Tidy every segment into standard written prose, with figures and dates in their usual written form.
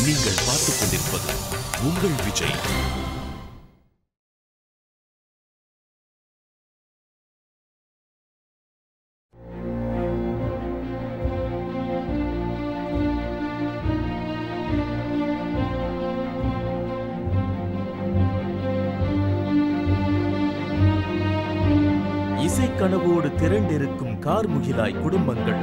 நீங்கள் பார்த்துக் கொண்டிருப்பது உங்கள் விஜய். இசைக்கனவோடு திரண்டிருக்கும் கார்முகிலாய் குடும்பங்கள்.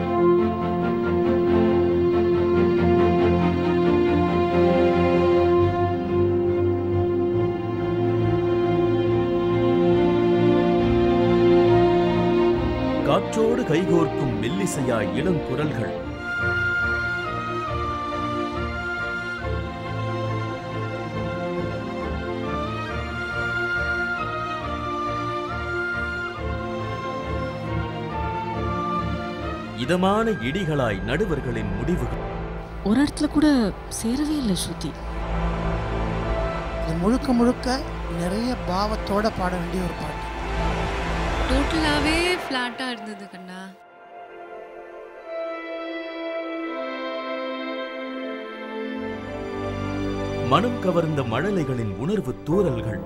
காற்றோடு கைகோர்க்கும் மெல்லிசையாய் இளம் குரல்கள். இதமான இடிகளாய் நடுவர்களின் முடிவுகள். ஒரு இடத்துல கூட சேரவே இல்லை ஸ்ருதி. முழுக்க முழுக்க நிறைய பாவத்தோட பாட வேண்டிய ஒரு பாட்டு. டோட்டலாவே ஃப்ளாட்டா இருந்தது கண்ணா. மனம் கவர்ந்த மழலைகளின் உணர்வு தூறல்கள்.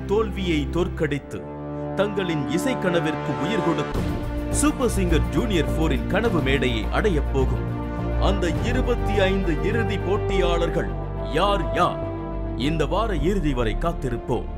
தோல்வியை தோற்கடித்து தங்களின் இசைக்கனவிற்கு உயிர் கொடுக்கும் சூப்பர் சிங்கர் ஜூனியர் 4 கனவு மேடையை அடையப் போகும் அந்த 25 இறுதி போட்டியாளர்கள் யார் யார்? இந்த வார இறுதி வரை காத்திருப்போம்.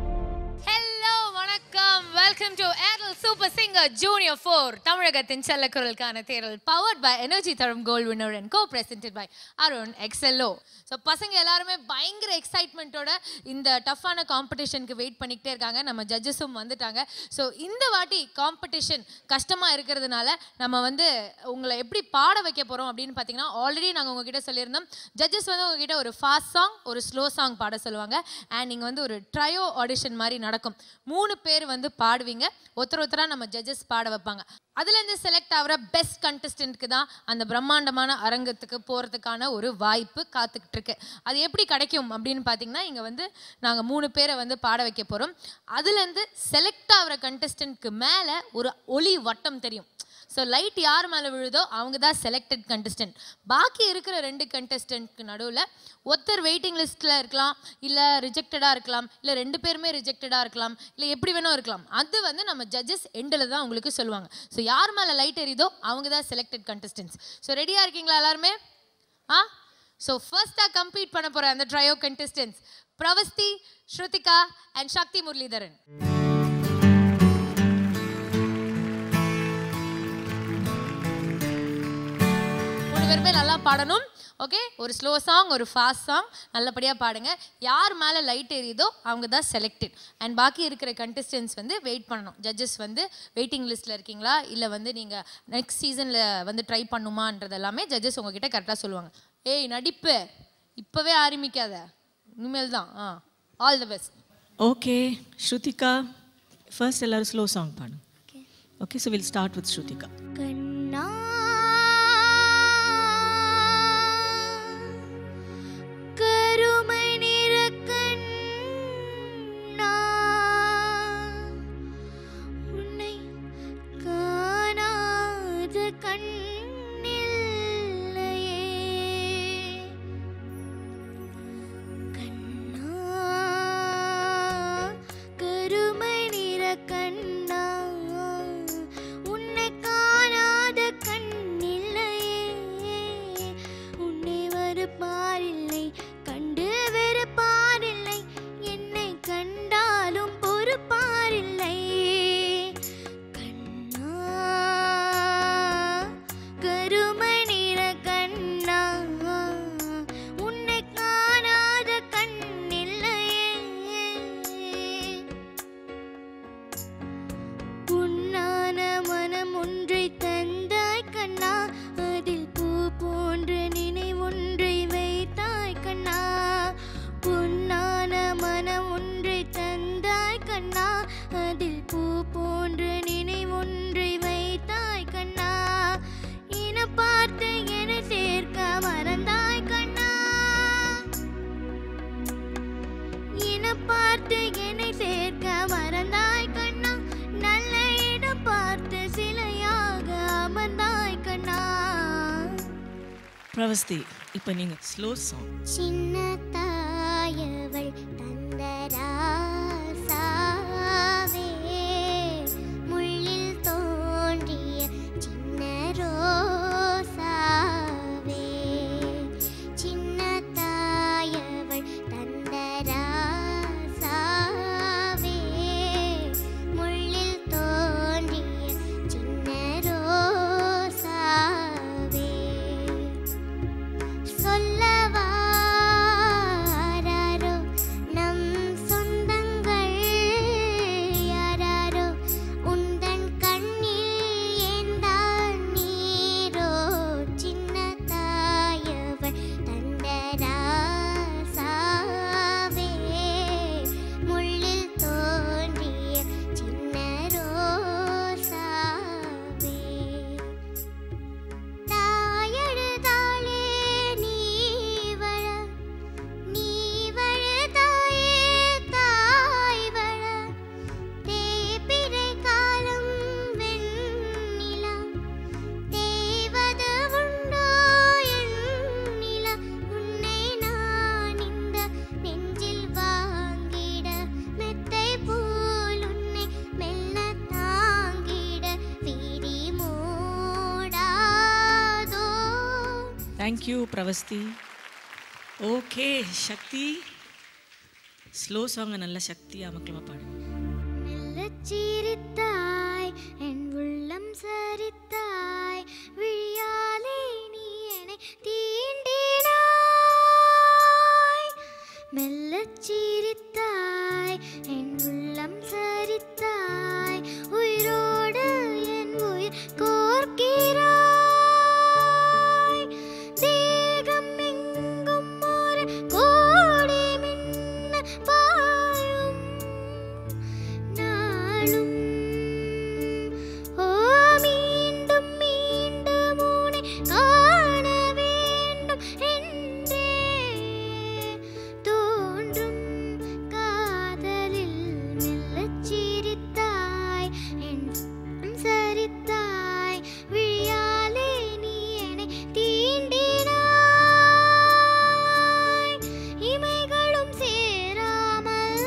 ஹலோ வணக்கம், welcome to Airtel super singer junior 4 தமிழகத்தின் செல்லக்குரலுக்கான தேரல், பவர்ட் பை எனர்ஜி தரும் gold winner and co presented by Arun Excello. So பசங்க எல்லாருமே பயங்கர எக்ஸைட்மெண்ட்டோட இந்த டஃப்பான காம்படிஷனுக்கு வெயிட் பண்ணிக்கிட்டே இருக்காங்க. நம்ம ஜட்ஜஸும் வந்துட்டாங்க. ஸோ இந்த வாட்டி காம்படிஷன் கஷ்டமாக இருக்கிறதுனால நம்ம வந்து உங்களை எப்படி பாட வைக்க போகிறோம் அப்படின்னு பார்த்தீங்கன்னா, ஆல்ரெடி நாங்கள் உங்ககிட்ட சொல்லியிருந்தோம். ஜட்ஜஸ் வந்து உங்ககிட்ட ஒரு ஃபாஸ்ட் சாங், ஒரு ஸ்லோ சாங் பாட சொல்லுவாங்க. அண்ட் நீங்கள் வந்து ஒரு ட்ரையோ ஆடிஷன் மாதிரி நடக்கும். 3 பேர் வந்து பாடுவீங்க, ஒருத்தராக நம்ம ஜட்ஜஸ் பாட வைப்பாங்க. அதுலேருந்து செலக்ட் ஆகிற பெஸ்ட் கண்டஸ்டன்ட்க்கு தான் அந்த பிரம்மாண்டமான அரங்கத்துக்கு போகிறதுக்கான ஒரு வாய்ப்பு காத்துக்கிட்டு இருக்கு. அது எப்படி கிடைக்கும் அப்படின்னு பார்த்தீங்கன்னா, இங்கே வந்து நாங்கள் 3 பேரை வந்து பாட வைக்க போகிறோம். அதுலேருந்து செலக்ட் ஆகிற கண்டஸ்டன்ட்க்கு மேலே ஒரு ஒளி வட்டம் தெரியும். ஸோ லைட் யார் மேலே விழுதோ அவங்க தான் செலக்டட் கண்டஸ்டன்ட். பாக்கி இருக்கிற 2 கண்டஸ்டன்ட்க்கு நடுவில் ஒருத்தர் வெயிட்டிங் லிஸ்ட்டில் இருக்கலாம், இல்லை ரிஜெக்டடாக இருக்கலாம், இல்லை 2 பேருமே ரிஜெக்டடாக இருக்கலாம், இல்லை எப்படி வேணும் இருக்கலாம். அது வந்து நம்ம ஜட்ஜஸ் எண்டில் தான் உங்களுக்கு சொல்லுவாங்க. ஸோ யார் மேலே லைட் எரியுதோ அவங்க தான் செலக்டட் கண்டஸ்டன்ட்ஸ். ஸோ ரெடியாக இருக்கீங்களா எல்லாருமே? ஸோ ஃபர்ஸ்ட்டாக கம்ப்ளீட் பண்ண போகிற அந்த ட்ரையோ கண்டஸ்டன்ட்ஸ் பிரவஸ்தி, ஸ்ருதிகா அண்ட் சக்தி முரளிதரன். பேருமே நல்லா பாடணும். ஓகே, ஒரு ஸ்லோ சாங், ஒரு ஃபாஸ்ட் சாங் நல்லபடியாக பாடுங்க. யார் மேலே லைட் எரியுதோ அவங்க தான் செலக்டட். அண்ட் பாக்கி இருக்கிற கண்டஸ்டன்ஸ் வந்து வெயிட் பண்ணணும். ஜட்ஜஸ் வந்து வெயிட்டிங் லிஸ்ட்டில் இருக்கீங்களா, இல்லை வந்து நீங்கள் நெக்ஸ்ட் சீசனில் வந்து ட்ரை பண்ணுமான்றது எல்லாமே ஜட்ஜஸ் உங்ககிட்ட கரெக்டாக சொல்லுவாங்க. ஏய் நடிப்பு இப்போவே ஆரம்பிக்காத, இனிமேல் தான். All the best. Okay Shruthika, first எல்லாரும் ஸ்லோ சாங் பாடுங்க. Okay, so will start with Shruthika. கண்ணா உன்னை காணாத பிரவஸ்தி, இப்போ நீங்கள் ஸ்லோ சாங். சின்ன தாயவள் தந்தராசாவே முள்ளில் தோன்றிய சின்ன ரோசாவே சின்ன தாயவள் தந்தராசாவே முள்ளில் தோன்றிய சின்ன ரோசாவே சொல்லவாரோ நம் சொந்தங்கள் யாரோ உந்தன் கண்ணில் ஏந்தான் நீரோ சின்ன தாயவள் தந்தராசாவே முள்ளில் தோன்றிய சின்ன ரோசாவே தாயழுதாளே நீ வழுதாயே தாய் வள தேய்பிறை காலம் வெண்ணிலா தேய்வது உண்டோ எண்ணிலா உன்னை நான் இந்த நெஞ்சில் வாங்கிட மெத்தை போல் உன்னை மெல்ல தாங்கிட விரி மூடாதோ. தேங்க்யூ பிரவஸ்தி. ஓகே சக்தி, ஸ்லோ சாங்கை நல்ல சக்தியாக மக்களமாக பாடுங்க. மெல்லச் சிரித்தாய் என் உள்ளம் சரித்தாய் விழியாலே நீ என்னை தீண்டினாய் மெல்லச் சிரித்தாய் என் உள்ளம் சரித்தாய் உயிரோடு என் உயிர் கோர்க்கிறாய் தேகம் எங்கும் ஒரு கோடி மின்ன பாயும் நாளும் ஓ மீண்டும் மீண்டும் உன்னை காண வேண்டும் என்றே தோன்றும் காதலில் மெல்லச் சிரித்தாய் என் சரித்தாய் விழியாலே நீ என்னை தீண்டினாய் இமைகளும் சேராமல்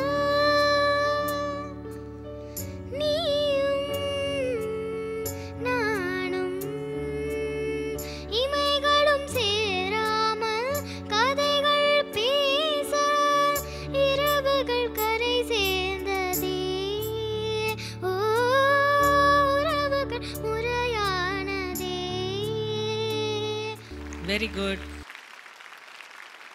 நீயும் நானும் இமைகளும் சேராமல் கதைகள் பேச இரவுகள் கரை சேர்ந்ததே ஓ உறவுகள் முறையானதே. Very good.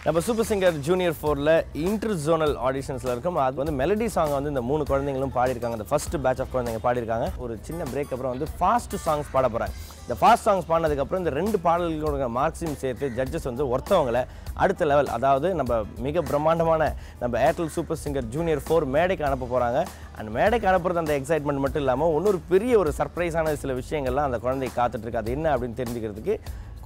நம்ம சூப்பர் சிங்கர் ஜூனியர் 4ல் இன்டர் ஜோனல் ஆடிஷன்ஸில் இருக்கும். அது வந்து மெலடி சாங்கை வந்து இந்த 3 குழந்தைங்களும் பாடியிருக்காங்க. இந்த ஃபர்ஸ்ட் பேட்ச் ஆஃப் குழந்தைங்க பாடியிருக்காங்க. ஒரு சின்ன பிரேக் அப்புறம் வந்து ஃபாஸ்ட் சாங்ஸ் பாட போகிறாங்க. இந்த ஃபாஸ்ட் சாங்ஸ் பாடினதுக்கப்புறம் இந்த 2 பாடல்களோட மார்க்ஸையும் சேர்த்து ஜட்ஜஸ் வந்து ஒருத்தவங்களை அடுத்த லெவல், அதாவது நம்ம மிக பிரம்மாண்டமான நம்ம ஏர்டெல் சூப்பர் சிங்கர் ஜூனியர் 4 மேடைக்கு அனுப்ப போகிறாங்க. அண்ட் மேடைக்கு அனுப்புறது அந்த எக்ஸைட்மெண்ட் மட்டும் இல்லாமல் இன்னொரு பெரிய ஒரு சர்ப்ரைஸான சில விஷயங்கள்லாம் அந்த குழந்தைக்கு காத்துட்ருக்கு. அது என்ன அப்படின்னு தெரிஞ்சுக்கிறதுக்கு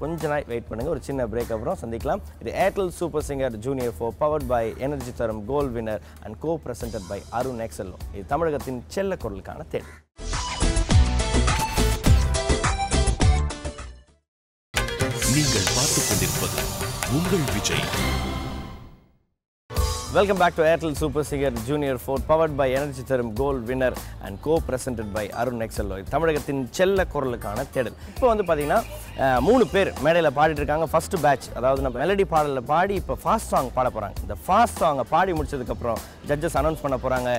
கொஞ்ச நாள் வெயிட் பண்ணுங்கள். ஒரு சின்ன பிரேக் அப்புறம் சந்திக்கலாம். இது Airtel super singer junior 4 powered by energy தரும் gold winner and co presented by Arun Excello. இது தமிழகத்தின் செல்ல குரலுக்கான தேடல். நீங்கள் பார்த்துக் கொண்டிருப்பது உங்கள் Vijay. Welcome back to Airtel super singer junior 4 powered by energy தரும் gold winner and co presented by Arun Excello. தமிழகத்தின் செல்ல குரலுக்கான தேடல். இப்போ வந்து பார்த்தீங்கன்னா 3 பேர் மேடையில் பாடிட்டு இருக்காங்க. ஃபர்ஸ்ட் பேட்ச், அதாவது நம்ம மெலடி பாடலில் பாடி இப்போ ஃபாஸ்ட் சாங் பாட போகிறாங்க. இந்த ஃபாஸ்ட் சாங்கை பாடி முடிச்சதுக்கப்புறம் ஜட்ஜஸ் அனௌன்ஸ் பண்ண போகிறாங்க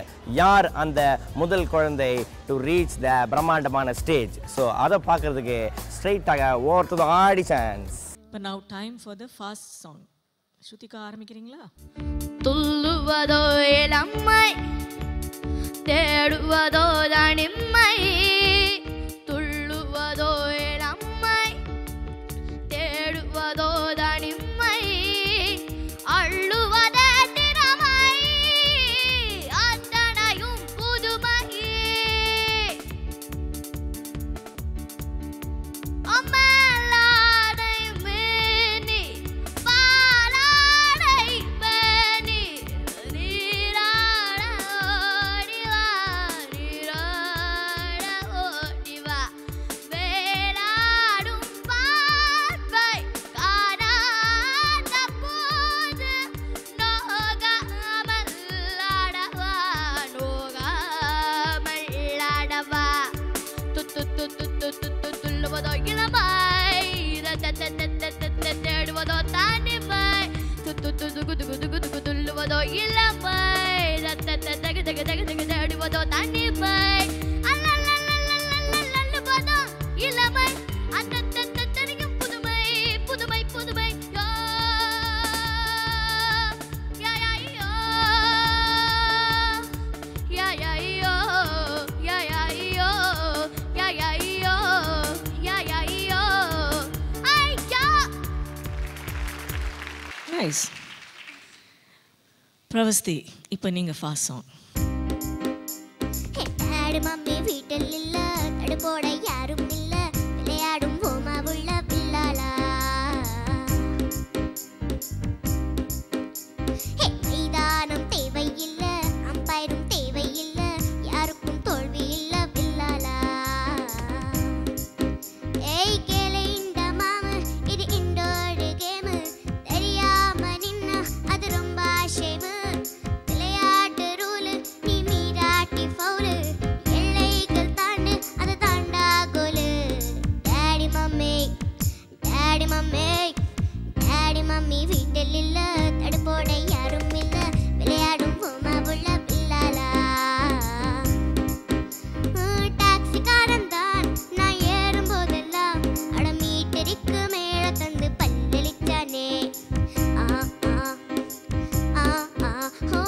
யார் அந்த முதல் குழந்தை டு ரீச் த பிரம்மாண்டமான ஸ்டேஜ். ஸோ அதை பார்க்கறதுக்கு ஸ்ட்ரெயிட்டாக ஓவர் டு த ஆடிஷன்ஸ். இப்போ now time for the fast song. Shruthika ஆரம்பிக்கிறீங்களா? துள்ளுவதோ இளம்மை தேடுவதோ தனிமை துள்ளுவதோ இளம்மை தேடுவதோ தனிமை அள்ளுவத திறமை அத்தனையும் புதுமையே அம்மலாடை மேனி பாலாடை மேனி நீராட ஓடிவா நீராட குது குது குது குதுல்லுவதோ இளமை தக தக தக தக தடுவதோ தனிமை அல்லல்லல்லல்லல்லல்லுவதோ இளமை அத்தத்தத்தத்தனியும் புதுமை புதுமை புதுமை யா யா யா யா யா யா யா யா யா யா யா யா யா யா யா ஐயா நைஸ். பிரவஸ்தி, இப்போ நீங்கள் ஃபாஸ்ட் சாங். டாடி மம்மி வீட்டில் இல்ல தடுப்போட யாரும் இல்ல விளையாடும் போமா உள்ள பிள்ளாலா மைதானம் தேவையில்ல அம்பைரும் தேவையில்ல யாருக்கும் தோல்வி இல்ல பிள்ளாலா ஏய் கேளு இந்த மாமு இது இண்டோர் கேமு தெரியாம நின்னா அது ரொம்ப ஷேமு விளையாட்டு ரூலு நீ மீறாட்டி ஃபவுலு எல்லைகள் தாண்டு அது தாண்டா கோலு daddy mummy daddy mummy daddy mummy வீட்டில் இல்ல தடுப்போட யாரும் இல்ல விளையாடும் போமா உள்ள பிள்ளாலா டாக்ஸிக்காரன் தான் நான் ஏறும் போதெல்லாம் அட மீட்டருக்கு மேல தந்து பல்லளிச்சானே ஹோ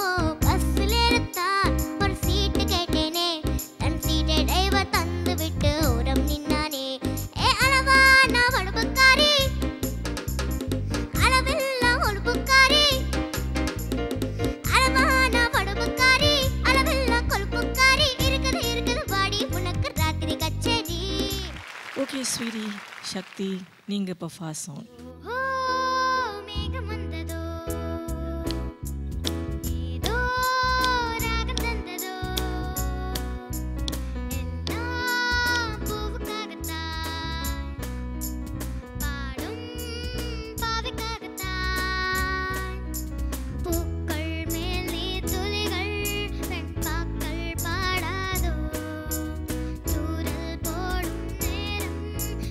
பஸ்ஸில் ஏறத்தான் ஒரு சீட்டு கேட்டேனே தன் சீட்டை டிரைவர் தந்து விட்டு ஓரம் நின்னானே ஏ அளவா நான் வடுப்புக்காரி அளவெல்லாம் ஒழுப்புக்காரி அளவா நான் வடுப்புக்காரி அளவெல்லாம் கொழுப்புக்காரி இருக்குது இருக்குது பாடி உனக்கு ராத்திரி கச்சேரி ஓகே ஸ்வீடி, சக்தி, நீங்கள் இப்போ ஃபாஸ்ட் சாங். ஓ மேகம் வந்ததோ ஏதோ ராகம் தந்ததோ எல்லாம் பூவுக்காகத்தான் பாடும் பாவைக்காகத்தான் பூக்கள் மேல் நீர் துளிகள் வெண்பாக்கள் பாடாதோ தூரல் போடும் நேரம்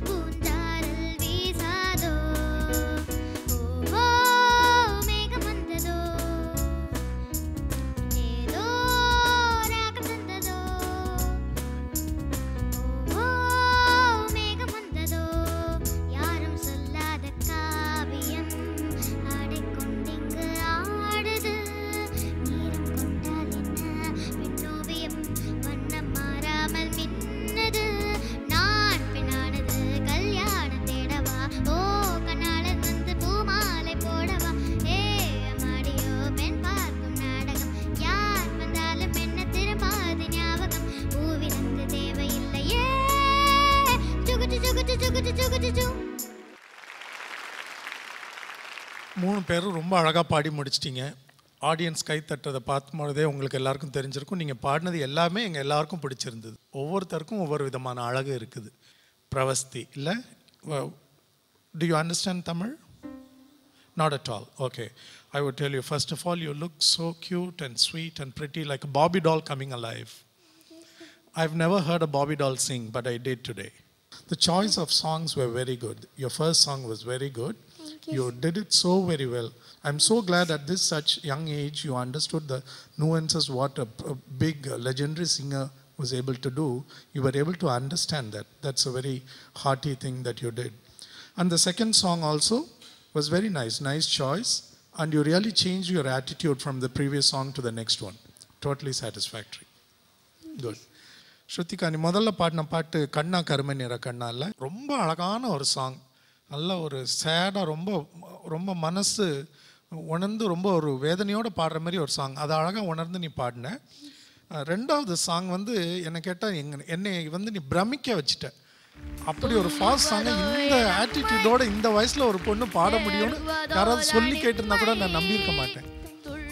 பூஞ்சாரல் வீசாதோ ஓ மேகம் வந்ததோ ஏதோ ராகம் தந்ததோ ஓ மேகம் வந்ததோ யாரும் சொல்லாத காவியம் ஆடிக்கொண்டிங்கு ஆடுது நீரம் கொண்டால் என்ன விண்ணோவியம் வண்ணம் மாறாமல் மின்னது நான் பெண்ணானது கல்யாணம் தேடவா ஓ கண்ணாளன் வந்து பூமாலை போடவா ஏ அம்மாடியோ பெண் பார்க்கும் நாடகம் யார் வந்தாலும் என்ன திரும்பாது ஞாபகம் பூவிலங்கு தேவையில்லையே ஜுகுட்டு ஜுகுட்டு ஜுகுட்டு ஜுகுட்டு ஜு மூணு பேரும் ரொம்ப அழகாக பாடி முடிச்சிட்டிங்க. ஆடியன்ஸ் கை தட்டுறதை பார்க்கும்பொழுதே உங்களுக்கு எல்லாருக்கும் தெரிஞ்சிருக்கும். நீங்கள் பாடினது எல்லாமே எங்கள் எல்லாருக்கும் பிடிச்சிருந்தது. ஒவ்வொருத்தருக்கும் ஒவ்வொரு விதமான அழகு இருக்குது. பிரவஸ்தி இல்லை, do you understand Tamil? Not at all. Okay. I would tell you, first of all, you look so cute and sweet and pretty, like a Barbie doll coming alive. I've never heard a Barbie doll sing, but I did today. The choice of songs were very good. Your first song was very good. You did it so very well. I'm so glad at this such young age you understood the nuances what a big legendary singer was able to do. You were able to understand that. That's a very hearty thing that you did. And the second song also was very nice. Nice choice. And you really changed your attitude from the previous song to the next one. Totally satisfactory. Good. Shruthika, நீ முதல்ல பாடின பாட்டு கண்ணா கருமை நிற கண்ணால ரொம்ப அழகான ஒரு சாங். நல்ல ஒரு சேடாக ரொம்ப ரொம்ப மனசு உணர்ந்து ரொம்ப ஒரு வேதனையோடு பாடுற மாதிரி ஒரு சாங். அதை அழகாக உணர்ந்து நீ பாடின. ரெண்டாவது சாங் வந்து என்னை கேட்டால் என்னை வந்து நீ பிரமிக்க வச்சுட்ட. அப்படி ஒரு ஃபாஸ்ட் சாங்கை இந்த ஆட்டிடியூடோட இந்த வயசில் ஒரு பொண்ணு பாட முடியும்னு யாராவது சொல்லி கேட்டிருந்தா கூட நான் நம்பியிருக்க மாட்டேன்.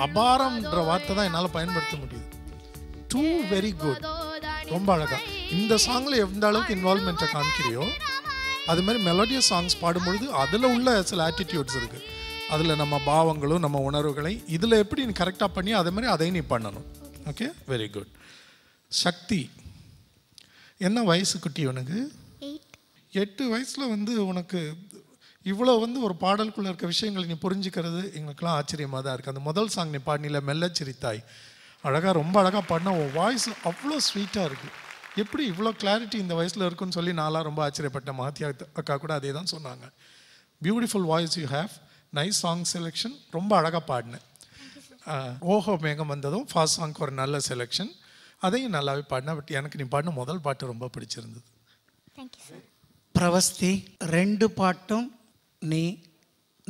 அபாரம்ன்ற வார்த்தை தான் என்னால் பயன்படுத்த முடியுது. Too very good. ரொம்ப அழகா இந்த சாங்கில் எந்த அளவுக்கு இன்வால்மெண்ட்டை காமிக்கிறியோ அது மாதிரி மெலோடியஸ் சாங்ஸ் பாடும்பொழுது அதில் உள்ள சில ஆட்டிடியூட்ஸ் இருக்குது. அதில் நம்ம பாவங்களும் நம்ம உணர்வுகளை இதில் எப்படி நீ கரெக்டாக பண்ணி அதே மாதிரி அதையும் நீ பண்ணணும். Okay, very good. சக்தி, என்ன வயசு குட்டி உனக்கு? 8. 8 வயசில் வந்து உனக்கு இவ்வளோ வந்து ஒரு பாடலுக்குள்ளே இருக்க விஷயங்களை நீ புரிஞ்சுக்கிறது எங்களுக்கெல்லாம் ஆச்சரியமாக தான் இருக்குது. அந்த முதல் சாங் நீ பாடினில மெல்ல சிரித்தாய், அழகாக ரொம்ப அழகாக பாடினா உன் வாய்ஸ் அவ்வளோ ஸ்வீட்டாக இருக்குது. எப்படி இவ்வளோ கிளாரிட்டி இந்த வயசில் இருக்குன்னு சொல்லி நான்லாம் ரொம்ப ஆச்சரியப்பட்டேன். மாத்தியா அக்கா கூட அதே தான் சொன்னாங்க. Beautiful voice you have, nice song selection, ரொம்ப அழகாக பாடினேன். ஓஹோ மேகம் வந்ததும் ஃபாஸ்ட் சாங்க்கு ஒரு நல்ல செலெக்ஷன், அதையும் நல்லாவே பாடினேன். பட் எனக்கு நீ பாடின முதல் பாட்டு ரொம்ப பிடிச்சிருந்தது. Thank you sir. பிரவஸ்தி 2 பாட்டும் நீ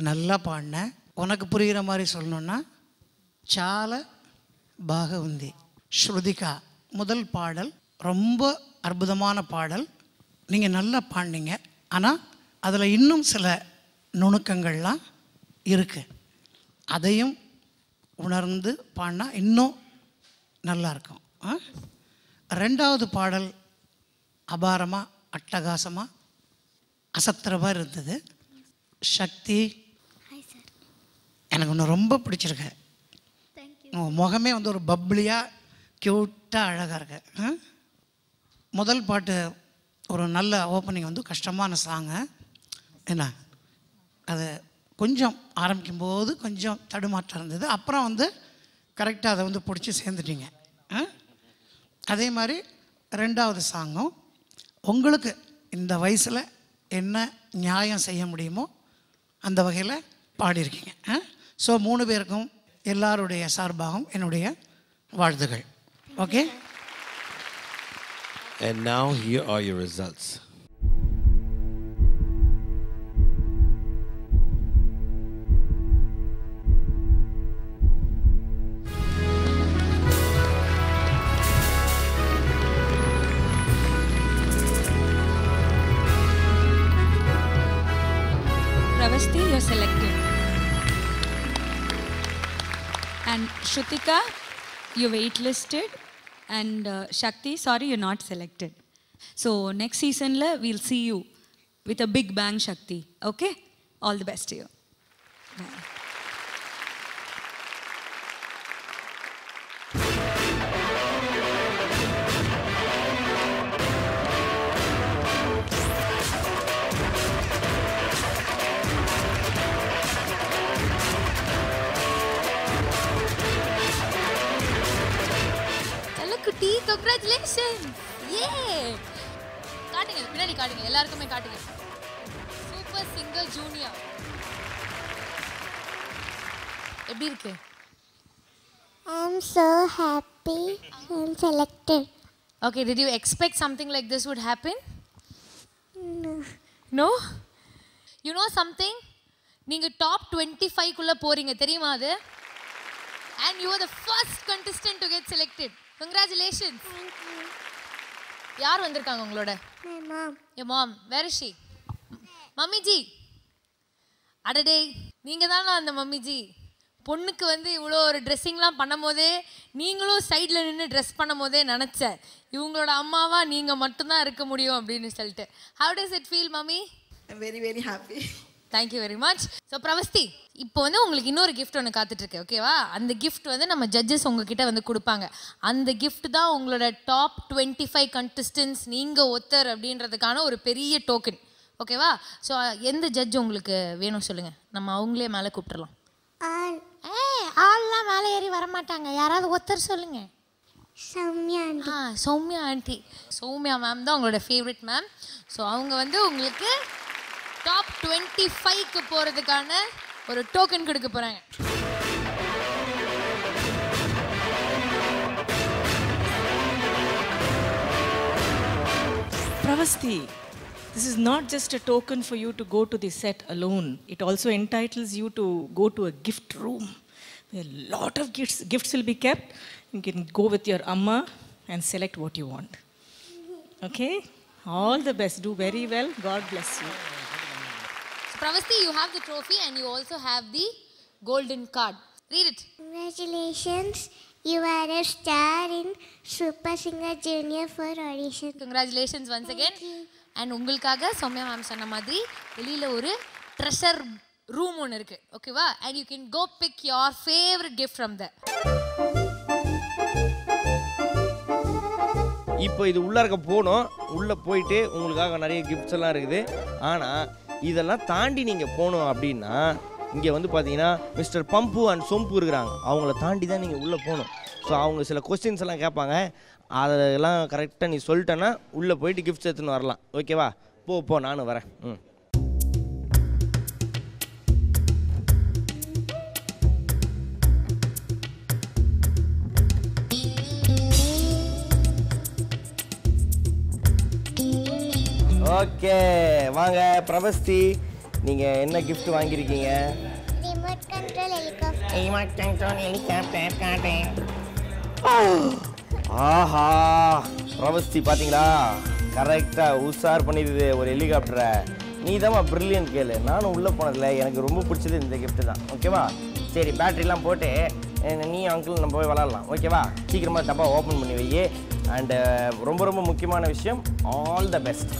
நல்லா பாடின. உனக்கு புரிகிற மாதிரி சொல்லணுன்னா చాలా బాగా ఉంది. ஸ்ருதிகா முதல் பாடல் ரொம்ப அற்புதமான பாடல், நீங்கள் நல்லா பாடினீங்க. ஆனால் அதில் இன்னும் சில நுணுக்கங்கள்லாம் இருக்குது, அதையும் உணர்ந்து பாடினா இன்னும் நல்லாயிருக்கும். 2வது பாடல் அபாரமாக அட்டகாசமாக அசத்துற மாதிரி இருந்தது. சக்தி, ஹாய் சார். எனக்கு ஒன்று ரொம்ப பிடிச்சிருக்கு. தேங்க்யூ. உன் முகமே வந்து ஒரு பப்ளியாக க்யூட்டாக அழகாக இருக்கு. முதல் பாட்டு ஒரு நல்ல ஓப்பனிங் வந்து கஷ்டமான சாங்கு என்ன, அது கொஞ்சம் ஆரம்பிக்கும்போது கொஞ்சம் தடுமாற்றம் இருந்தது. அப்புறம் வந்து கரெக்டாக அதை வந்து பிடிச்சி சேர்ந்துட்டீங்க. அதே மாதிரி 2வது சாங்கும் உங்களுக்கு இந்த வயசில் என்ன நியாயம் செய்ய முடியுமோ அந்த வகையில் பாடியிருக்கீங்க. ஸோ 3 பேருக்கும் எல்லாருடைய சார்பாகவும் என்னுடைய வாழ்த்துகள். Okay. And now here are your results. Pravasti, you're selected. And Shrutika, you're waitlisted. And Shakti, sorry, you're not selected. So next season, we'll see you with a big bang, Shakti. Okay? All the best to you. Bye. குட்டி, congratulations. Yay. காட்டுங்க, பின்னாடி காட்டுங்க, எல்லாருக்குமே காட்டுங்க. Super singer junior எப்படி இருக்கு? I'm so happy I'm selected. Okay, did you expect something like this would happen? No. No? You know something? நீங்க top 25 குள்ள போறீங்க, தெரியுமா அது? And you are the first contestant to get selected. Congratulations. Thank you. யார் வந்திருக்காங்க உங்களோட? My mom. Your mom. Where is she? Mummy G. அடடே, நீங்க தானா அந்த மம்மி ஜி? பொண்ணுக்கு வந்து இவ்வளோ ஒரு ட்ரெஸ்ஸிங்லாம் பண்ணும் போதே நீங்களும் சைடில் நின்று ட்ரெஸ் பண்ணும் போதே நினச்சேன் இவங்களோட அம்மாவா நீங்கள் மட்டும்தான் இருக்க முடியும் அப்படின்னு சொல்லிட்டு. How does it feel, mummy? I'm very, very happy. Thank you very much. So Pravasthi, இப்போ வந்து உங்களுக்கு இன்னொரு கிஃப்ட் ஒன்று காத்துட்ருக்கு, ஓகேவா? அந்த கிஃப்ட் வந்து நம்ம ஜட்ஜஸ் உங்ககிட்ட வந்து கொடுப்பாங்க. அந்த கிஃப்ட் தான் உங்களோட டாப் 25 கண்டஸ்டன்ஸ் நீங்கள் ஒத்தர் அப்படின்றதுக்கான ஒரு பெரிய டோக்கன், ஓகேவா? ஸோ எந்த ஜட்ஜ் உங்களுக்கு வேணும் சொல்லுங்கள், நம்ம அவங்களே மேலே கூப்பிட்டுறலாம். ஆள்லாம் மேலே ஏறி வரமாட்டாங்க, யாராவது ஒருத்தர் சொல்லுங்கள். Soumya aunty. Soumya aunty. Soumya ma'am தான் உங்களோட ஃபேவரட் மேம். ஸோ அவங்க வந்து உங்களுக்கு டாப் 25க்கு போகிறதுக்கான ஒரு டோக்கன் கொடுக்க போகிறாங்க. Pravasti, this is not just a token for you to go to the set alone. It also entitles you to go to a gift room. A lot of gifts will be kept. You can go with your amma and select what you want. Okay? All the best. Do very well. God bless you. So, Pravasti, you have the trophy and you also have the golden card. Read it. Congratulations. You are a star in Super Singer Junior 4 audition. Congratulations once again. And உங்களுக்காக Soumya ma'am சொன்ன மாதிரி வெளியில் ஒரு treasure room ஒன்று இருக்குது, ஓகேவா? And you can go pick your favourite gift from the. இப்போ இது உள்ளே இருக்க போனோம், உள்ளே போயிட்டு உங்களுக்காக நிறைய கிஃப்ட்ஸ் எல்லாம் இருக்குது. ஆனால் இதெல்லாம் தாண்டி நீங்கள் போகணும் அப்படின்னா இங்கே வந்து பார்த்தீங்கன்னா மிஸ்டர் பம்பு அண்ட் சொம்பு இருக்கிறாங்க, அவங்கள தாண்டி தான் நீங்கள் உள்ளே போகணும். ஸோ அவங்க சில கொஸ்டின்ஸ் எல்லாம் கேட்பாங்க, அதெல்லாம் கரெக்டாக நீ சொல்லிட்டேன்னா உள்ளே போயிட்டு கிஃப்ட்ஸ் எடுத்துன்னு வரலாம். ஓகேவா? போ நானும் வரேன். ஓகே வாங்க பிரபஸ்தி, நீங்கள் என்ன கிஃப்ட் வாங்கியிருக்கீங்க? Remote control helicopter. Remote control helicopter காட்டேன். ஆஹா பிரபஸ்தி பார்த்தீங்களா, கரெக்டாக உஷார் பண்ணிடுது ஒரு ஹெலிகாப்டரை. நீ தான் ப்ரில்லியன்ட் கேளு. நானும் உள்ளே போனதில்ல, எனக்கு ரொம்ப பிடிச்சது இந்த கிஃப்ட்டு தான். ஓகேவா? சரி பேட்டரிலாம் போட்டு நீ அங்கிள் நம்ம போய் விளாட்லாம். ஓகேவா? சீக்கிரமாக டப்பா ஓப்பன் பண்ணி வை. அண்டு ரொம்ப ரொம்ப முக்கியமான விஷயம், ஆல் த பெஸ்ட்.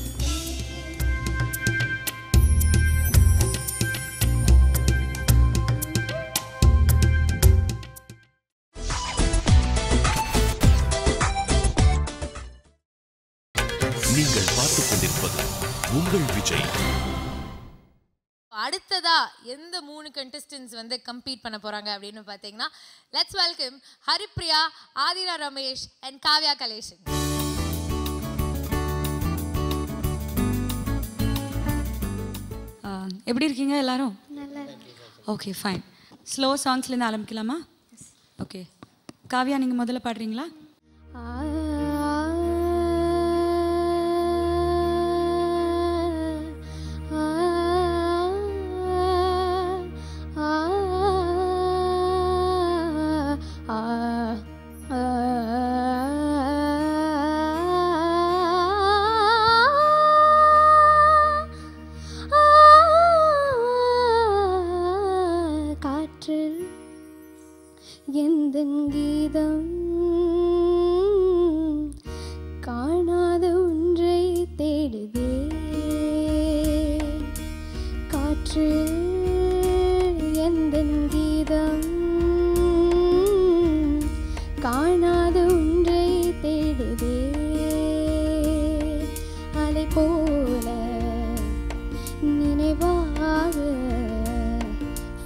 நீங்கள் பார்த்துக் கொண்டிருப்பது உங்கள் விஜய். அடுத்ததா எந்த 3 contestants வந்து கம்பீட் பண்ண போறாங்க அப்படின்னு பார்த்தீங்கன்னா, let's welcome Haripriya, Aathira Ramesh and Kavya கலேஷன். எப்படி இருக்கீங்க எல்லாரும்? நல்லா ஓகே ஃபைன். ஸ்லோ சாங்ஸ்லேருந்து ஆரம்பிக்கலாமா? ஓகே காவ்யா, நீங்கள் முதல்ல பாடுறீங்களா? காற்றில் எந்தன் கீதம் காணாத ஒன்றை தேடுதே. காற்றில் எந்தன் கீதம் காணாத ஒன்றை தேடுதே. அலை போல நினைவாக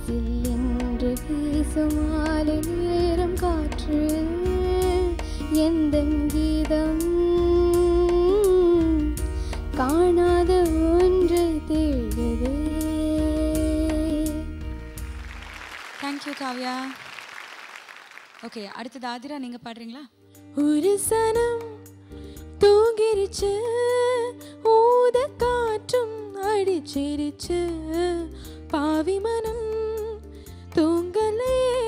சில்லென்று வீசும் மாலை நேரம். காற்று எந்தன் கீதம் காணாத ஒன்றை தேடுதே. தேங்க்யூ காவ்யா. ஓகே அடுத்தது ஆதிரா, நீங்கள் பாடுறீங்களா? ஒரு சனம் தூங்கிருச்சு, ஊத காற்றும் அடிச்சிருச்சு, பாவி மனம் தூங்கலையே,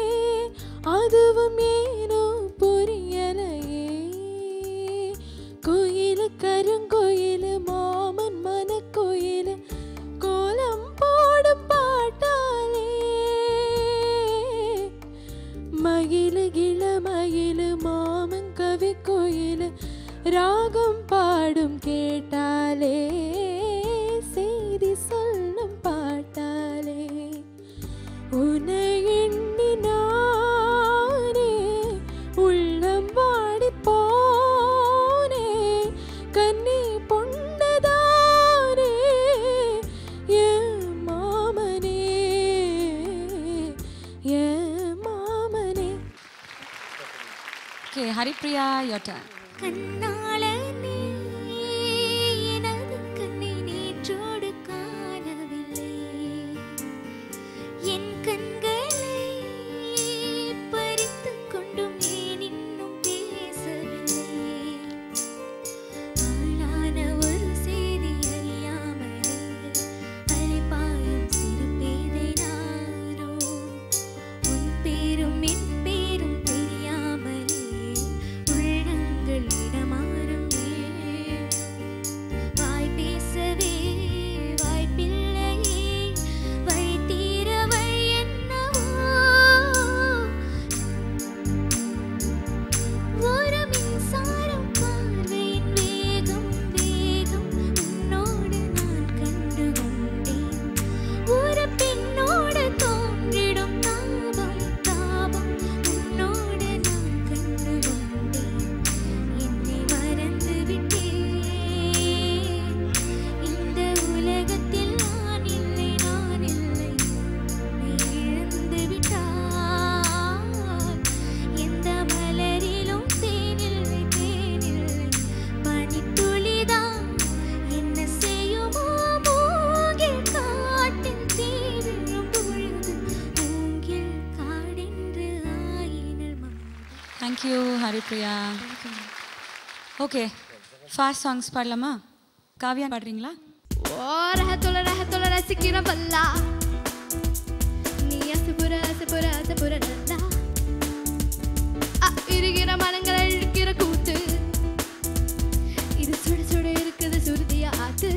அதுவும் ஏனோ புரியலையே. கோயிலு கருங்கோயிலு மாமன் மனக்கோயிலு கோலம் போடும் பாட்டாலே, மயிலு கிளமயிலு மாமன் கவி கோயிலு ராகம் பாடும் கேட்டாலே, செய்தி சொல்லும் பாட்டாலே. உன்னை எண்ணி நானே உள்ளம் வாடி போனே, கண்ணி பொன்னதானே என் மாமனே, என் மாமனே. Okay Haripriya, your turn. கண்ணால நீ எனது கண்ணை நேற்றோடு காணவில்லை, என் கண்களை பறித்துக் கொண்டும் ஏன் இன்னும் பேசவில்லை. ஆளான ஒரு செய்தி அறியாமலே அலைபாயும் சிறு பேதை நானோ, உன் பேரும் என் பேரும் தெரியாமலே உள்ளங்கள் இடமாறும் thank you Haripriya. Okay, fast songs பாடலாமா? காவியா பாடுறீங்களா? ஓ ரஹத்தோல ரசிக்கிற பல்லா நீ அசபுர நல்லா இருக்கிற மனங்களை இழுக்கிற கூத்து இது சுட சுட இருக்குது சுருதியா ஆத்து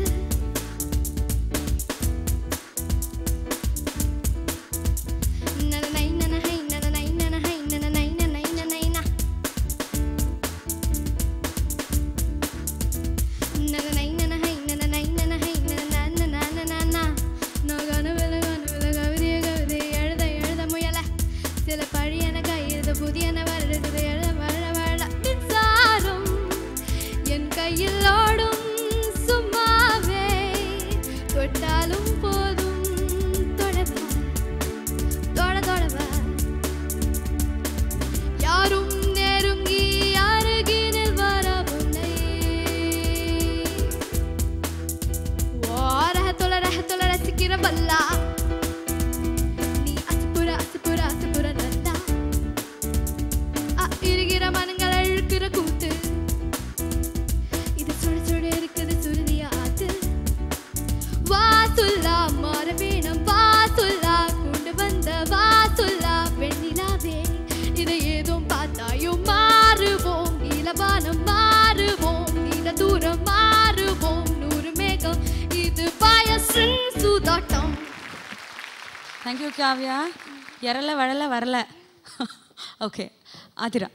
தேங்க்யூ காவ்யா. எரல வழல வரல. Okay, Aathira.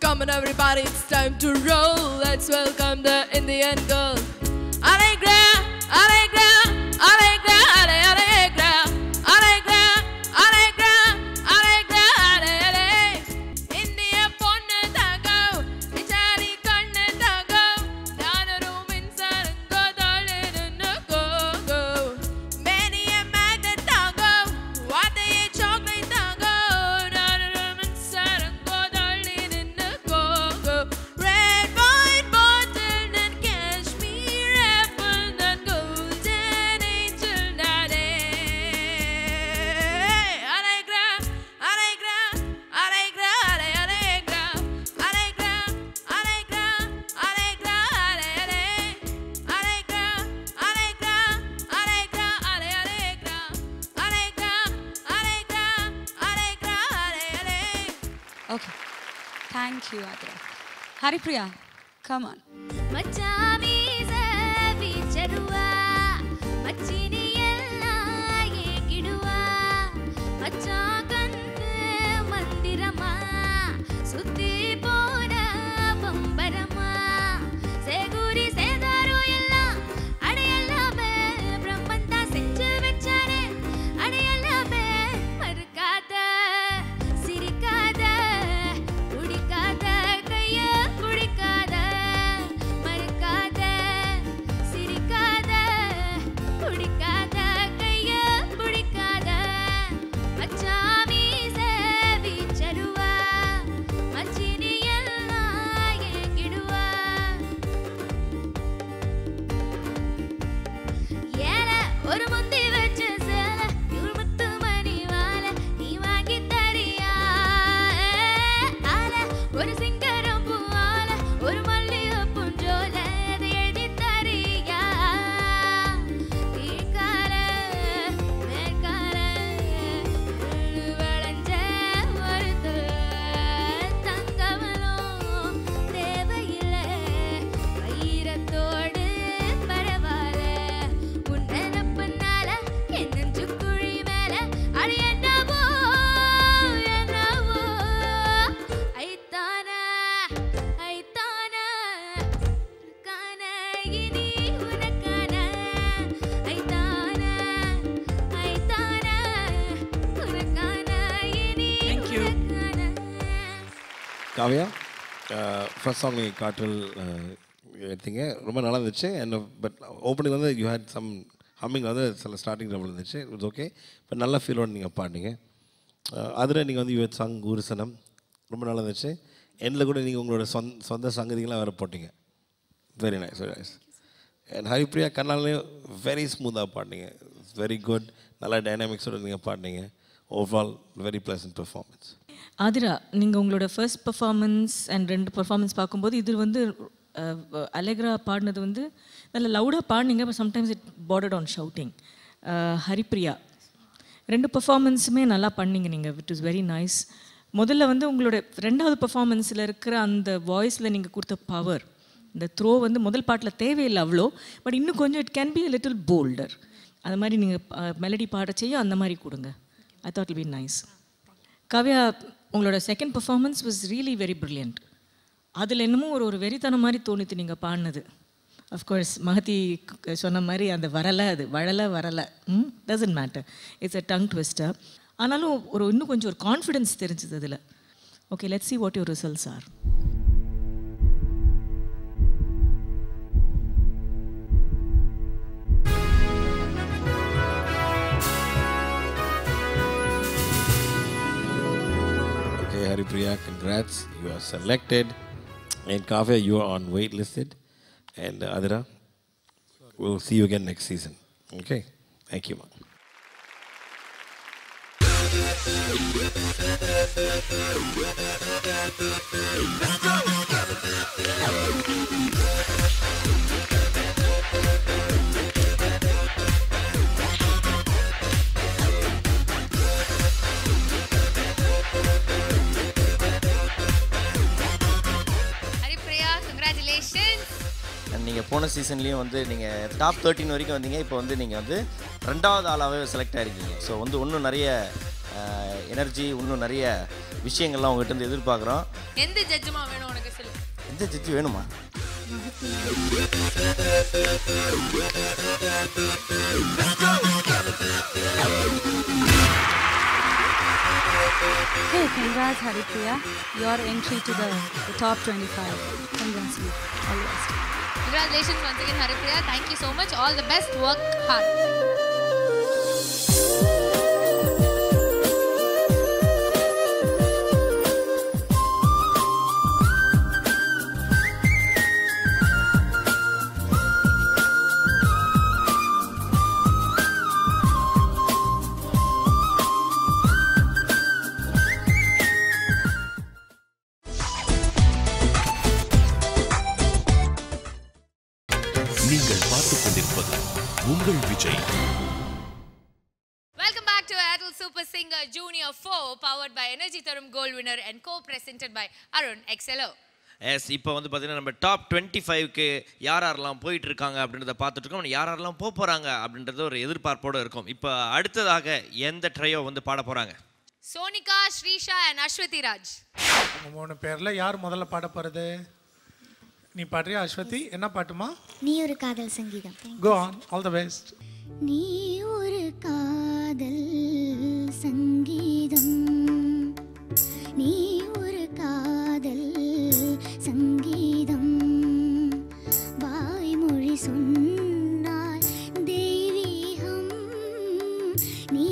Come on everybody, it's time to roll. Let's welcome the Indian girl. Allegra, Allegra, Allegra, Allegra, Allegra, Allegra, Allegra, Allegra. India ponnu tago, ichari kannu tago, nanaru minsarango dalirunnu go go. Many a magnet tago, what a chocolate tago, nanaru minsarango dalirunnu go go. Red wine bottle and cashmere apple and golden angel daddy. Allegra, Allegra, Allegra, Allegra, Allegra, Allegra, Allegra, Allegra, Allegra, Allegra, Allegra, Allegra, Allegra, Allegra, Allegra. Okay, thank you Aathira. Haripriya, come on. மச்சாமி சேவி செருவா மச்சினி எல்லாம் ஏகிடுவா மச்சான் கண்ணு மந்திரமா சுத்தி போன பம்பரமா சேகுரி சேதாரு எல்லாம் அடையல்லாமே பிரம்மந்தா செஞ்சு வச்சானே அடையல்லாமே மறுக்காத சிரிக்காத குடிக்காத கைய குடிக்காத மறுக்காத சிரிக்காத குடிக்காத கைய குடிக்காத மச்சாமி சேவி செருவா மச்சினி எல்லாம் ஏகிடுவா ஏல ஒரு முந்தி வச்ச சேல இவரு முத்து மணி வாழ நீ வாங்கி தரியா ஆல ஒரு சிங்கரம் பூவால ஒரு மல்லிகை புஞ்சோல அதை எழுதி தரியா கீழ்கால மேற்கால விளைஞ்ச ஒரு தங்கமலும் தேவையில்லை வைரத்தோடு பரவாயில்ல உன் நினப்புனால என் நெஞ்சு குழி மேல அடி என்னவோ என்னவோ ஐத்தானா ஐத்தானா கான இனி உனக்கான ஐத்தானா ஐத்தானா உனக்கான இனி உனக்கான. காவியா, ஃபர்ஸ்ட் சாங் நீங்கள் காற்றல் எடுத்தீங்க, ரொம்ப நல்லா இருந்துச்சு. அண்ட் பட் ஓப்பனிங் வந்து யூ ஹேட் சம் ஹம்மிங் வந்து சில ஸ்டார்டிங் ட்ரபிள் இருந்துச்சு. இட்ஸ் ஓகே, பட் நல்ல ஃபீலோட நீங்கள் பாடினீங்க. அதில் நீங்கள் வந்து யூ ஹேட் சாங் ஊர்சனம் ரொம்ப நல்லா இருந்துச்சு. எண்டில் கூட நீங்கள் உங்களோட சொந்த சங்கதிகள்லாம் வேறு போட்டிங்க. Very nice, very nice. And Haripriya கண்ணாலையும் வெரி ஸ்மூத்தாக பாடினீங்க. வெரி குட், நல்லா டைனாமிக்ஸோட நீங்கள் பாடினீங்க. Overall very pleasant performance. Aadhira, நீங்கள் உங்களோட ஃபர்ஸ்ட் பர்ஃபார்மன்ஸ் அண்ட் 2 பர்ஃபார்மன்ஸ் பார்க்கும்போது இது வந்து அலெக்ரா பாடினது வந்து நல்ல லவுடாக பாடினீங்க, but sometimes it bordered on shouting. Haripriya 2 பர்ஃபார்மன்ஸுமே நல்லா பண்ணீங்க நீங்கள், இட் இஸ் வெரி நைஸ். முதல்ல வந்து உங்களோட 2வது பர்ஃபார்மன்ஸில் இருக்கிற அந்த வாய்ஸில் நீங்கள் கொடுத்த பவர், இந்த த்ரோ வந்து முதல் பாட்டில் தேவையில்லை அவ்வளோ, பட் இன்னும் கொஞ்சம் it can be a little bolder. அது மாதிரி நீங்கள் மெலடி பாட செய்ய அந்த மாதிரி கொடுங்க. I thought it be nice. Kavya, உங்களோட second performance was really very brilliant. அதில் என்னமோ ஒரு வெறித்தனம் மாதிரி தோணித்து நீங்கள் பாடினது. அஃப்கோர்ஸ் மகதி சொன்ன மாதிரி அந்த வரலை, அது வரலை doesn't matter, it's a tongue twister. ஆனாலும் இன்னும் கொஞ்சம் ஒரு கான்ஃபிடென்ஸ் தெரிஞ்சுது அதில். Okay, let's see what your results are. Okay, Haripriya, congrats. You are selected. And Kavya, you are on waitlisted. And Adira, we'll see you again next season. Okay? Thank you, ma. Haripriya, congratulations. நீங்கள் போன சீசன்லேயும் வந்து நீங்கள் top 13 வரைக்கும் வந்தீங்க. இப்போ வந்து நீங்கள் வந்து 2வது ஆளாகவே செலக்ட் ஆகிருக்கீங்க. ஸோ வந்து இன்னும் நிறைய எனர்ஜி, இன்னும் நிறைய விஷயங்கள்லாம் உங்கள்கிட்ட இருந்து எதிர்பார்க்குறோம். எந்த ஜட்ஜுமா வேணும் உனக்கு சொல்லு? எந்த ஜட்ஜு வேணுமா? Hey, congrats Haripriya. Your entry to the top 25. Congrats you. All the best. Congratulations once again, Haripriya. Thank you so much. All the best. Work hard. நீங்கள் பார்த்துக் கொண்டிருப்பது உங்கள் Vijay. Welcome back to Airtel Super Singer Junior 4, powered by Energy Tharum Gold Winner and co-presented by Arun XLO. Yes, இப்போ வந்து பார்த்தீங்கன்னா நம்ம top 25க்கு யாரெல்லாம் போயிட்டு இருக்காங்க அப்படின்றத பார்த்துட்டு இருக்கோம். யாரெல்லாம் போக போகிறாங்க அப்படின்றது ஒரு எதிர்பார்ப்போடு இருக்கும். இப்போ அடுத்ததாக எந்த ட்ரையோ வந்து பாட போகிறாங்க? Sonika, Shrisha and Ashwati Raj. உங்கள் 3 பேரில் யார் முதல்ல பாட போகிறது? நீ பாடுறியா அஸ்வதி? என்ன பாட்டுமா? நீ ஒரு காதல் சங்கீதம். Go on, all the best. நீ ஒரு காதல் சங்கீதம், நீ ஒரு காதல் சங்கீதம், வாய்மொழி சொன்னால் தெய்வீகம், நீ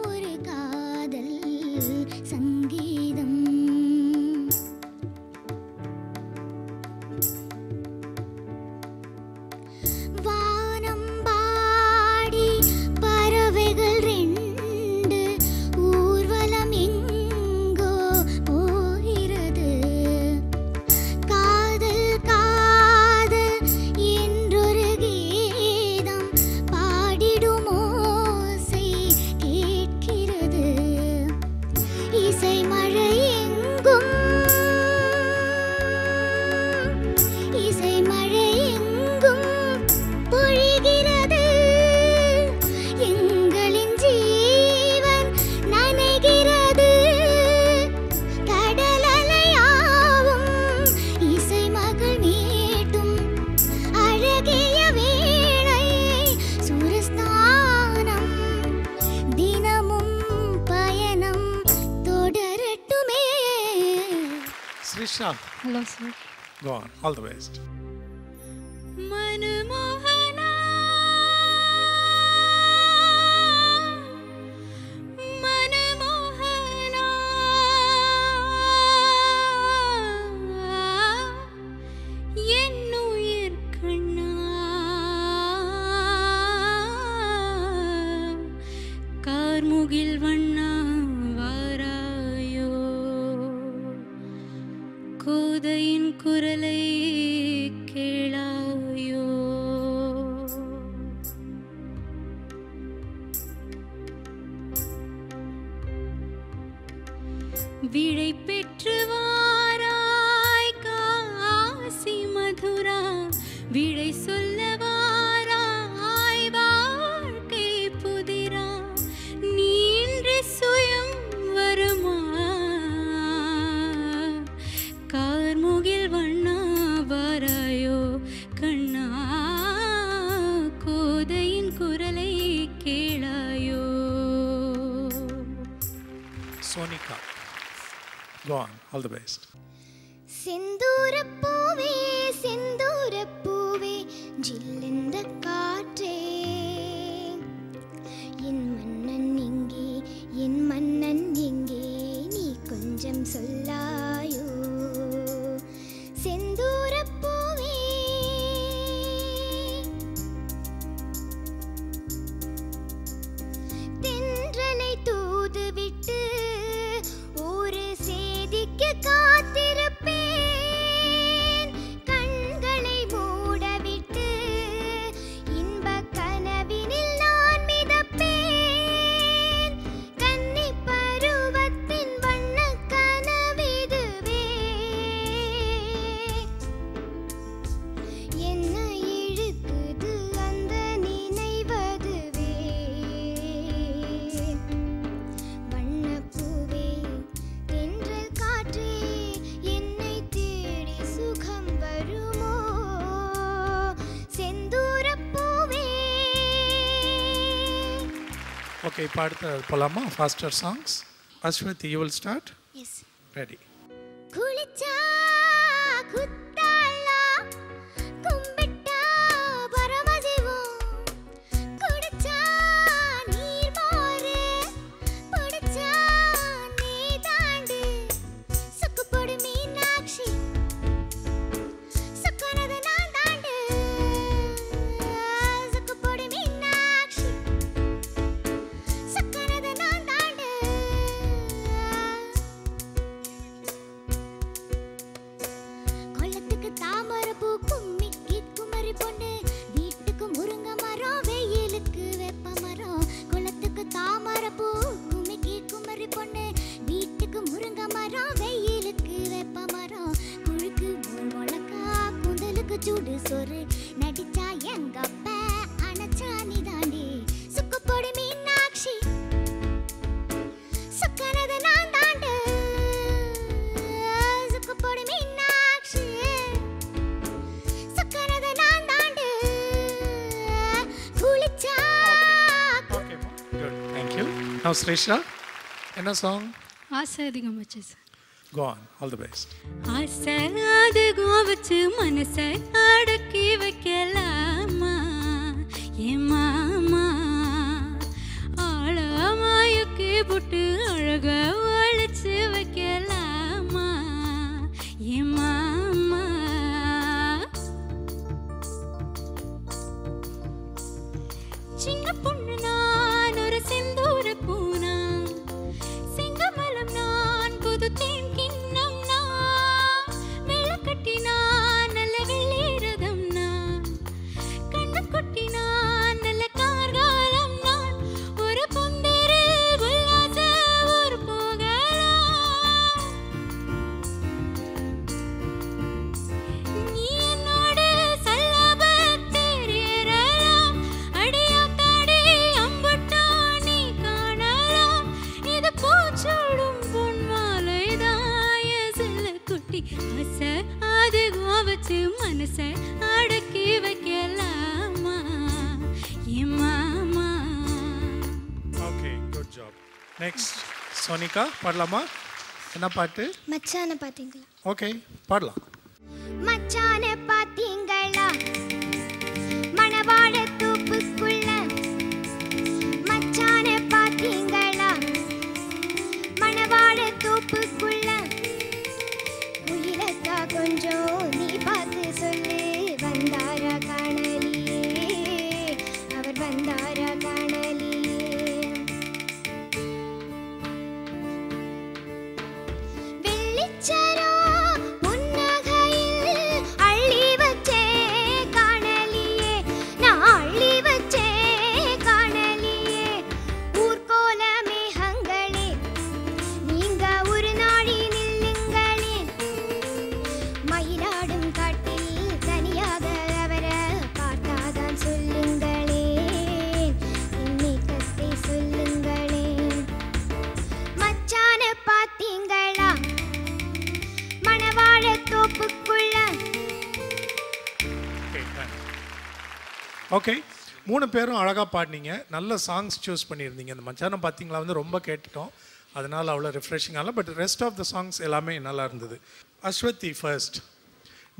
ஒரு காதல் சங்கீதம். வானம் பாடி பறவைகள் 2 ஊர்வலம் எங்கோ போகிறது, காதல் காதல் என்றொரு கீதம் பாடிடும் ஓசை கேட்கிறது, இசை மழை எங்கும், இசை மழை எங்கும் பொழிகிறது, எங்களின் ஜீவன் நனைகிறது, கடல் அலையாவும் இசை மகள் மீட்டும் அழகிய வீணை சுரஸ்தானம், தினமும் பயணம் தொடரட்டுமே. Srisha, Hello sir. go on, all the best. मनमोहना मनमोहना என்னுயிர் கண்ணா கார்முகில் வண்ணா வாராயோ கோதையின் குரலை கேளாயோ விடை பெற்று வாராய் காசி மதுரா விடை சொல்ல வாராய் வாழ்க்கை புதிரா நீன்று சுயம் வருமா கார்முகில் வண்ணா வாராயோ கண்ணா கோதையின் குரலை கேளாயோ Sonika. Go on. All the best. Senthoorapoove Senthoorapoove ஜில்லென்ற காற்றே என் மன்னன் எங்கே என் மன்னன் எங்கே நீ கொஞ்சம் சொல்லாயோ செந்தூரப்பூவே தென்றலை தூதுவிட்டு ஒரு சேதிக்கு காத்திருப்பேன் கண்களை மூடவிட்டு இன்பக் கனவினில் நான் மிதப்பேன் கன்னிப் பருவத்தின் வண்ணக் கனவிதுவே என்னை இழுக்குது அந்த நினைவதுவே வண்ணப்பூவே தென்றல் காற்றே என்னை தேடி சுகம் வருமோ செந்தூரப்பூவே Okay, இப்போ அடுத்த போலாமா? Faster songs. Ashwathi, you will start. Yes Ready. குளிச்சா குத்தாளா கும்பிட்டா பரமசிவம் குடிச்சா நீர் மோரு புடிச்சா நீ தாண்டு சுக்குப்பொடி மீனாட்சி சுக்கனது நான் தாண்டு சுக்குப்பொடி மீனாட்சி சுக்கனது நான் தாண்டு கொல்லத்துக்கு தாமரை பூ கும்மிக்கி குமரி பொண்ணு வீட்டுக்கு முருங்கை மரம் வெயிலுக்கு வெப்ப மரம் கொல்லத்துக்கு தாமரை பூ கும்மிக்கி குமரி பொண்ணு வீட்டுக்கு முருங்கை மரம் வெயிலுக்கு வெப்ப மரம் குழுக்கு முழக்கா குந்தலுக்கு சூடு சோறு நடிச்சா எங்க அப்பா அணைச்சா நீ தாண்டி சுக்குப்பொடி மீனாட்சி சுக்கனது நான் தாண்டு சுக்குப்பொடி மீனாட்சி சுக்கனது நான் தாண்டு குளிச்சா Okay, good. Thank you. Now, Srisha, என்ன song? ஆசை அதிகம் வச்சு sir Go on. All the best. ஆசை அதிகம் வச்சு மனசை அடக்கி வைக்கலாமா ஏ மாமா ஆழமாயக்கி புட்டு அழக ஒழிச்சு வைக்கலாமா ஏ மாமா சின்ன பொண்ணு நான் ஒரு செந்தூர பூனா சிங்கமலம் நான் புது தேன் கிண்ணம் நான் வெள்ளக்கட்டி நான் நல்ல வெள்ளீரதம் நான் கண்ணு கொட்டி நான் நல்ல கார்காலம் நான் ஒரு பொந்தரில் உல்லாச ஊர் போகலாம் நீ என்னோட சல்லாபத்தேறலாம் அடியாத்தாடி அம்புட்டா நீ காணலாம் இது பூச்சோடும் பொன்மாலை தாய செல்ல குட்டி ஆசை அதுவும் வச்சு மனசை அடக்கி வைக்கலாமா ஏ மாமா Okay, good job. Next, Sonika, பாடலாமா? என்ன பாட்டு? மச்சான பாத்தீங்களா Okay, பாடலாம். மச்சான பாத்தீங்களா மணவாழ தோப்புக்குள்ள மச்சான பாத்தீங்களா மணவாழ தோப்புக்குள்ள குயிலக்கா கொஞ்சம் நீ பார்த்து சொல்லு வந்தாரா காணலியே அவர் வந்தாரா காணலியே வெள்ளிச்சரோ புன்னகை ஓகே, 3 பேரும் அழகாக பாடினீங்க. நல்ல சாங்ஸ் சூஸ் பண்ணியிருந்தீங்க. இந்த மச்சானம் பார்த்தீங்களா வந்து ரொம்ப கேட்டுட்டோம், அதனால் அவ்வளோ ரிஃப்ரெஷிங் ஆகல. But rest of the songs எல்லாமே நல்லா இருந்தது. அஸ்வதி ஃபர்ஸ்ட்,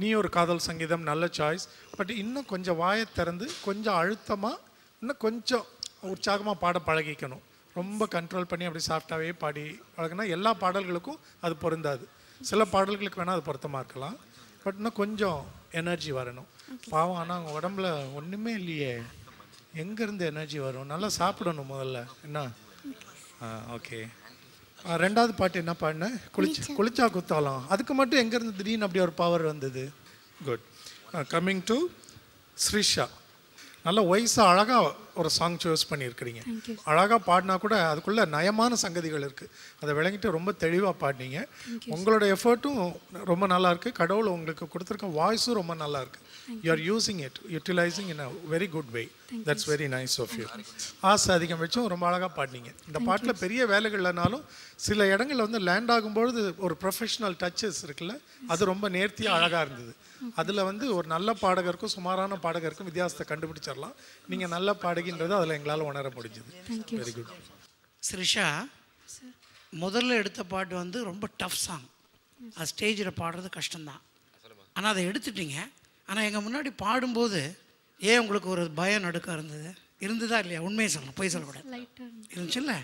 நீ ஒரு காதல் சங்கீதம் நல்ல சாய்ஸ். பட் இன்னும் கொஞ்சம் வாயை திறந்து கொஞ்சம் அழுத்தமாக இன்னும் கொஞ்சம் உற்சாகமாக பாட பழகிக்கணும். ரொம்ப கண்ட்ரோல் பண்ணி அப்படி சாஃப்டாகவே பாடி பழகினா எல்லா பாடல்களுக்கும் அது பொருந்தாது. சில பாடல்களுக்கு வேணால் அது பொருத்தமாக இருக்கலாம். பட் இன்னும் கொஞ்சம் எனர்ஜி வரணும். பாவம், ஆனால் அவங்க உடம்புல ஒன்றுமே இல்லையே, எங்கேருந்து எனர்ஜி வரும்? நல்லா சாப்பிடணும் முதல்ல. என்ன? ஓகே. 2வது பாட்டு என்ன பாடினேன்? குளிச்சா குத்தாலாம். அதுக்கு மட்டும் எங்கேருந்து திடீர்னு அப்படி ஒரு பவர் வந்தது? குட். கம்மிங் டு ஸ்ரிஷா, நல்ல வயசாக அழகாக ஒரு சாங் சூஸ் பண்ணியிருக்கிறீங்க. அழகாக பாடினா கூட அதுக்குள்ளே நயமான சங்கதிகள் இருக்குது. அதை விளங்கிட்டு ரொம்ப தெளிவாக பாடினீங்க. உங்களோட எஃபர்ட்டும் ரொம்ப நல்லாயிருக்கு. கடவுள் உங்களுக்கு கொடுத்துருக்க வாய்ஸும் ரொம்ப நல்லாயிருக்கு. You are using it, utilizing in a very good way. That's very nice of you. ஆசை அதிகம் வச்சும் ரொம்ப அழகாக பாடினீங்க. இந்த பாட்டில் பெரிய வேலைகள் இல்லைனாலும் சில இடங்களில் வந்து லேண்ட் ஆகும்பொழுது ஒரு ப்ரொஃபஷனல் டச்சஸ் இருக்குல்ல, அது ரொம்ப நேர்த்தியாக அழகாக இருந்தது. அதில் வந்து ஒரு நல்ல பாடகருக்கும் சுமாரான பாடகருக்கும் வித்தியாசத்தை கண்டுபிடிச்சிடலாம். நீங்கள் நல்ல பாடகின்றது அதில் எங்களால் உணர முடிஞ்சது. Very good. ஸ்ரிஷா, முதல்ல எடுத்த பாட்டு வந்து ரொம்ப டஃப் சாங். அது ஸ்டேஜில் பாடுறது கஷ்டம்தான். ஆனால் அதை எடுத்துட்டீங்க. ஆனால் எங்கள் முன்னாடி பாடும்போது ஏன் உங்களுக்கு ஒரு பயம் நடுக்கம் இருந்ததா இல்லையா? உண்மையை சொல்லணும், பொய் சொல்லக்கூடாது. இருந்துச்சுல்ல?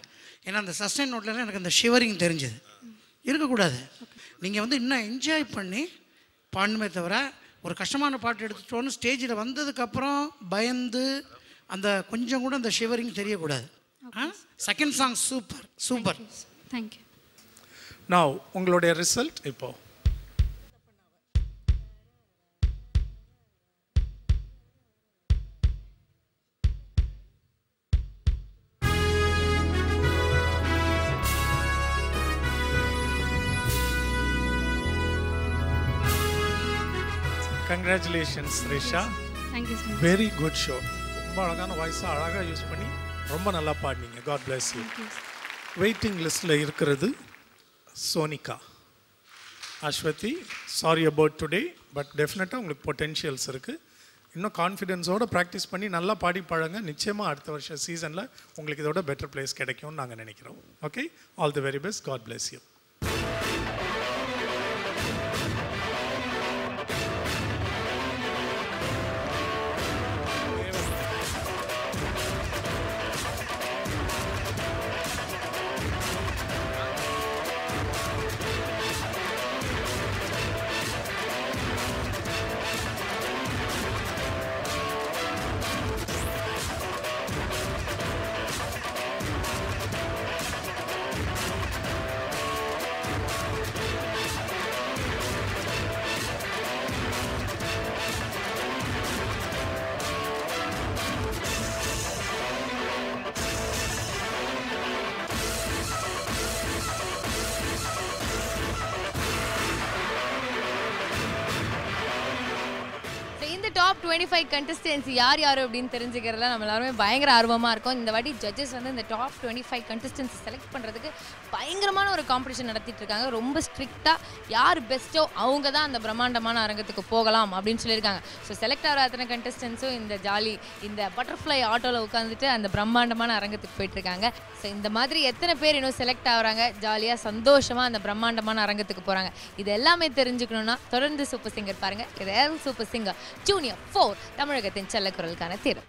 ஏன்னா அந்த சஸ்டைன் நோட்லாம் எனக்கு அந்த ஷிவரிங் தெரிஞ்சது. இருக்கக்கூடாது. நீங்கள் வந்து இன்னும் என்ஜாய் பண்ணி பாடணுமே தவிர ஒரு கஷ்டமான பாட்டு எடுத்துட்டோன்னு ஸ்டேஜில் வந்ததுக்கப்புறம் பயந்து அந்த கொஞ்சம் கூட அந்த ஷிவரிங் தெரியக்கூடாது. Second song super super. Thank you. நான் உங்களுடைய ரிசல்ட் இப்போ congratulations Risha. Thank you so much. Very good show. ரொம்ப அழகான வாய்ஸாக அழகாக யூஸ் பண்ணி ரொம்ப நல்லா பாடினீங்க. God bless you. வெயிட்டிங் லிஸ்ட்டில் இருக்கிறது Sonika. Aswathi, sorry about today, but டெஃபினட்டாக உங்களுக்கு பொட்டென்ஷியல்ஸ் இருக்குது. இன்னும் கான்ஃபிடென்ஸோடு ப்ராக்டிஸ் பண்ணி நல்லா பாடி பழங்க. நிச்சயமாக அடுத்த வருஷம் சீசனில் உங்களுக்கு இதோட பெட்டர் பிளேஸ் கிடைக்கும்னு நாங்கள் நினைக்கிறோம். Okay, all the very best. God bless you. Top 25 contestants யார் யார் அப்படின்னு தெரிஞ்சுக்கிறதுல நம்ம எல்லாருமே பயங்கர ஆர்வமாக இருக்கும். இந்த வாட்டி ஜட்ஜஸ் வந்து இந்த டாப் 25 கண்டஸ்டன்ஸ் செலக்ட் பண்ணுறதுக்கு பயங்கரமான ஒரு காம்படிஷன் நடத்திட்டு இருக்காங்க. ரொம்ப ஸ்ட்ரிக்டாக யார் பெஸ்ட்டோ அவங்க தான் அந்த பிரம்மாண்டமான அரங்கத்துக்கு போகலாம் அப்படின்னு சொல்லியிருக்காங்க. ஸோ செலக்ட் ஆகிற அத்தனை கண்டஸ்டன்ஸும் இந்த ஜாலி இந்த பட்டர்ஃப்ளை ஆட்டோவில் உட்காந்துட்டு அந்த பிரம்மாண்டமான அரங்கத்துக்கு போயிட்டுருக்காங்க. ஸோ இந்த மாதிரி எத்தனை பேர் இன்னும் செலக்ட் ஆகுறாங்க, ஜாலியாக சந்தோஷமாக அந்த பிரம்மாண்டமான அரங்கத்துக்கு போகிறாங்க, இது எல்லாமே தெரிஞ்சுக்கணுன்னா தொடர்ந்து சூப்பர் சிங்கர் பாருங்கள். இது சூப்பர் சிங்கர் ஜூனியர் 4 தமிழகத்தின் செல்லக்குரலுக்கான தேர்வு.